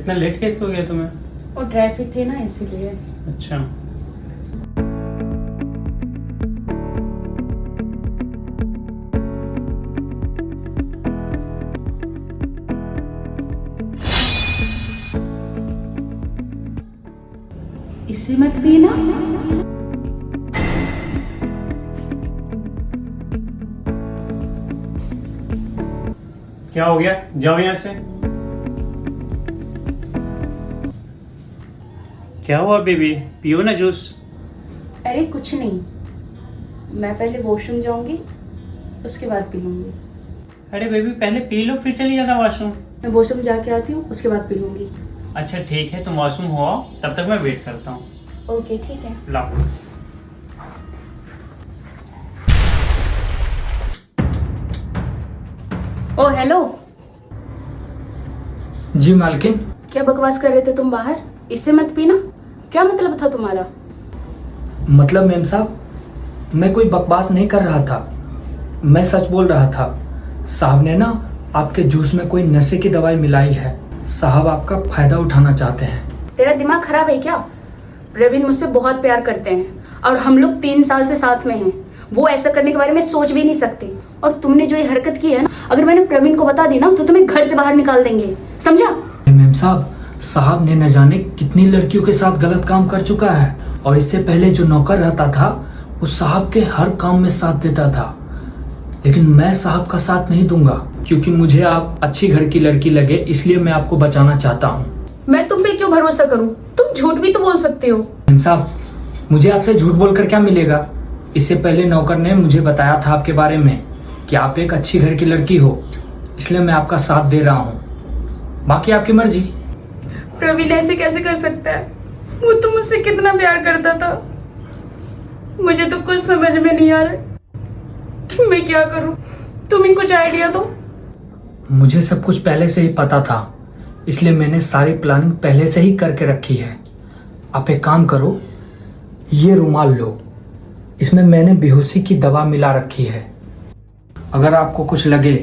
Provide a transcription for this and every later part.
इतना लेट कैसे हो गया तुम्हें? वो ट्रैफिक थी ना इसीलिए। अच्छा। इससे मत पीना। क्या हो गया? जाओ यहाँ से। क्या हुआ बेबी? पियो ना जूस। अरे कुछ नहीं, मैं पहले वॉशरूम जाऊंगी, उसके बाद पी लूंगी। अरे बेबी पहले पी लो फिर चली जाना वॉशरूम। मैं वॉशरूम जाके आती हूँ, उसके बाद पी लूंगी। अच्छा ठीक है, तुम वॉशरूम हो आओ, तब तक मैं वेट करता हूँ। ओके ठीक है। लाओ। ओ हेलो। जी मालकिन। क्या बकवास कर रहे थे तुम बाहर? इससे मत पीना, क्या मतलब था तुम्हारा? मतलब मेम साहब, मैं कोई बकवास नहीं कर रहा था, मैं सच बोल रहा था। साहब ने ना आपके जूस में कोई नशे की दवाई मिलाई है। साहब आपका फायदा उठाना चाहते हैं। तेरा दिमाग खराब है क्या? प्रवीण मुझसे बहुत प्यार करते हैं और हम लोग 3 साल से साथ में हैं। वो ऐसा करने के बारे में सोच भी नहीं सकते। और तुमने जो ये हरकत की है ना, अगर मैंने प्रवीण को बता दी ना तो तुम्हें घर से बाहर निकाल देंगे, समझा? मेम साहब, साहब ने न जाने कितनी लड़कियों के साथ गलत काम कर चुका है और इससे पहले जो नौकर रहता था वो साहब के हर काम में साथ देता था। लेकिन मैं साहब का साथ नहीं दूंगा क्योंकि मुझे आप अच्छी घर की लड़की लगे, इसलिए मैं आपको बचाना चाहता हूँ। मैं तुम पे क्यों भरोसा करूं? तुम झूठ भी तो बोल सकते हो। मेम साहब, मुझे आपसे झूठ बोलकर क्या मिलेगा? इससे पहले नौकर ने मुझे बताया था आपके बारे में कि आप एक अच्छी घर की लड़की हो, इसलिए मैं आपका साथ दे रहा हूँ। बाकी आपकी मर्जी। प्रवीण ऐसे कैसे कर सकता है? वो तो मुझसे कितना प्यार करता था। मुझे तो कुछ समझ में नहीं आ रहा कि मैं क्या करूं। तुम ही कुछ आइडिया दो। मुझे सब कुछ पहले से ही पता था, इसलिए मैंने सारी प्लानिंग पहले से ही करके रखी है। आप एक काम करो, ये रुमाल लो, इसमें मैंने बेहोशी की दवा मिला रखी है। अगर आपको कुछ लगे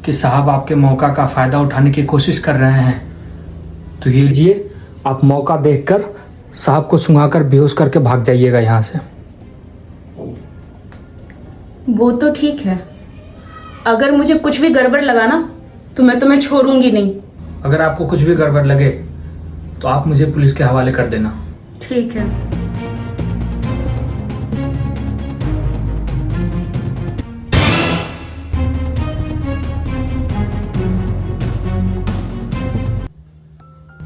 कि साहब आपके मौका का फायदा उठाने की कोशिश कर रहे हैं तो ये लीजिए, आप मौका देखकर साहब को सुंघाकर बेहोश करके भाग जाइएगा यहाँ से। वो तो ठीक है, अगर मुझे कुछ भी गड़बड़ लगा ना तो मैं तुम्हें छोड़ूंगी नहीं। अगर आपको कुछ भी गड़बड़ लगे तो आप मुझे पुलिस के हवाले कर देना। ठीक है।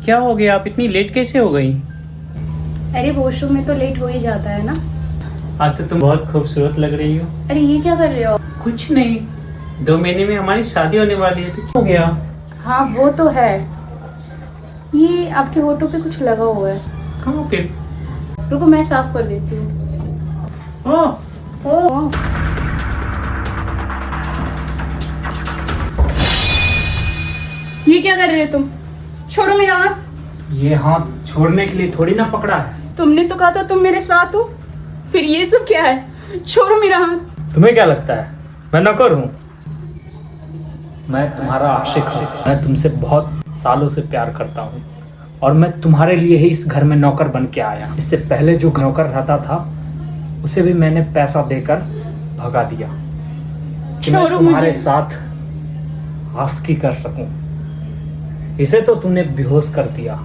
क्या हो गया? आप इतनी लेट कैसे हो गई? अरे वॉशरूम में तो लेट हो ही जाता है ना। आज तो तुम बहुत खूबसूरत लग रही हो। अरे ये क्या कर रहे हो? कुछ नहीं, 2 महीने में हमारी शादी होने वाली है तो क्या हो गया? हाँ वो तो है। ये आपके होठों पे कुछ लगा हुआ है। कहाँ पे? रुको मैं साफ कर देती हूँ। ओह, ये क्या कर रहे हो तुम? छोड़ो मेरा हाथ। ये हाथ छोड़ने के लिए थोड़ी ना पकड़ा है। तुमने तो कहा था तुम मेरे साथ हो, फिर ये सब क्या है? छोड़ो मेरा हाथ। तुम्हें क्या लगता है मैं नौकर हूँ? मैं तुम्हारा आशिक हूँ। मैं तुमसे बहुत सालों से प्यार करता हूँ और मैं तुम्हारे लिए ही इस घर में नौकर बन के आया। इससे पहले जो नौकर रहता था उसे भी मैंने पैसा देकर भगा दिया कि मैं तुम्हारे साथ आस्की कर सकूं। इसे तो तूने बेहोश कर दिया,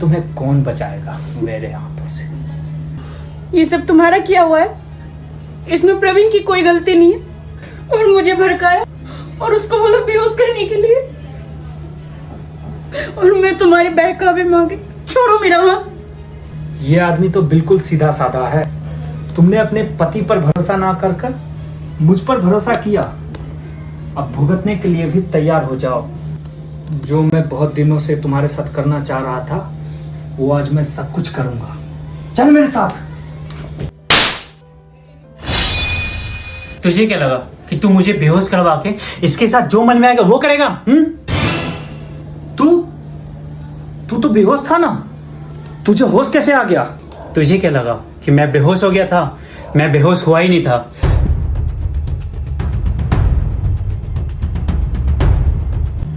तुम्हें कौन बचाएगा मेरे हाथों से? ये सब तुम्हारा किया हुआ है, इसमें प्रवीण की कोई गलती नहीं है। और मुझे भड़काया और उसको बोला बेहोश करने के लिए, और मैं तुम्हारे बहकावे मांगे। छोड़ो मेरा हाथ। ये आदमी तो बिल्कुल सीधा साधा है। तुमने अपने पति पर भरोसा ना कर मुझ पर भरोसा किया। अब भुगतने के लिए भी तैयार हो जाओ। जो मैं बहुत दिनों से तुम्हारे साथ करना चाह रहा था वो आज मैं सब कुछ करूंगा। चल मेरे साथ। तुझे क्या लगा कि तू मुझे बेहोश करवा के इसके साथ जो मन में आएगा वो करेगा? तू तो बेहोश था ना, तुझे होश कैसे आ गया? तुझे क्या लगा कि मैं बेहोश हो गया था? मैं बेहोश हुआ ही नहीं था।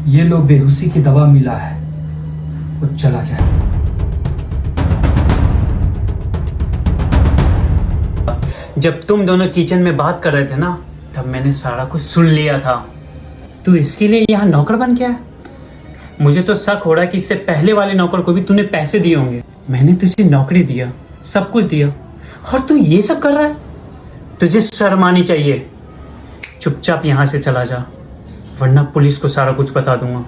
ये लो, बेहोशी की दवा मिला है। वो चला जाए। जब तुम दोनों किचन में बात कर रहे थे ना, तब मैंने सारा कुछ सुन लिया था। तू इसके लिए यहाँ नौकर बन गया है? मुझे तो शक हो रहा है कि इससे पहले वाले नौकर को भी तूने पैसे दिए होंगे। मैंने तुझे नौकरी दिया, सब कुछ दिया, और तू ये सब कर रहा है? तुझे शर्म आनी चाहिए। चुपचाप यहाँ से चला जा, वरना पुलिस को सारा कुछ बता दूंगा।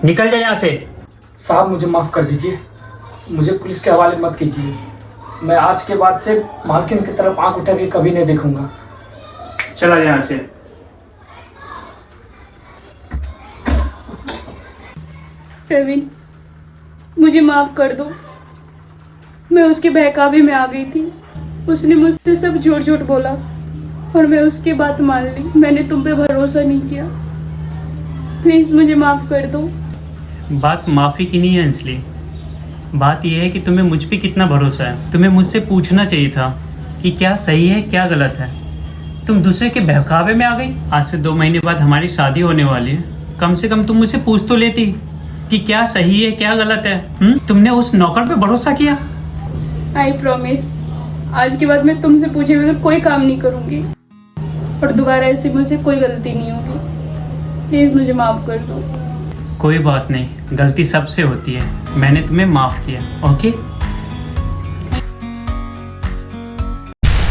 निकल जा यहाँ से। साहब मुझे माफ कर दीजिए, मुझे पुलिस के हवाले मत कीजिए। मैं आज के बाद से मालकिन की तरफ आंख उठा के कभी नहीं देखूंगा। चला जा यहाँ से। प्रवीण, मुझे माफ कर दो। मैं उसके बहकावे में आ गई थी। उसने मुझसे सब झूठ झूठ बोला और मैं उसकी बात मान ली। मैंने तुम पे भरोसा नहीं किया। प्लीज मुझे माफ कर दो। बात माफी की नहीं है अंजलि, बात यह है कि तुम्हें मुझ पे कितना भरोसा है। तुम्हें मुझसे पूछना चाहिए था कि क्या सही है क्या गलत है। तुम दूसरे के बहकावे में आ गई। आज से 2 महीने बाद हमारी शादी होने वाली है, कम से कम तुम मुझसे पूछ तो लेती कि क्या सही है क्या गलत है। तुमने उस नौकर पे भरोसा किया। आई प्रॉमिस, आज के बाद मैं तुमसे पूछे बगैर कोई काम नहीं करूंगी और दोबारा ऐसे मुझसे कोई गलती नहीं होगी। प्लीज मुझे माफ कर दो। कोई बात नहीं, गलती सबसे होती है। मैंने तुम्हें माफ किया। ओके।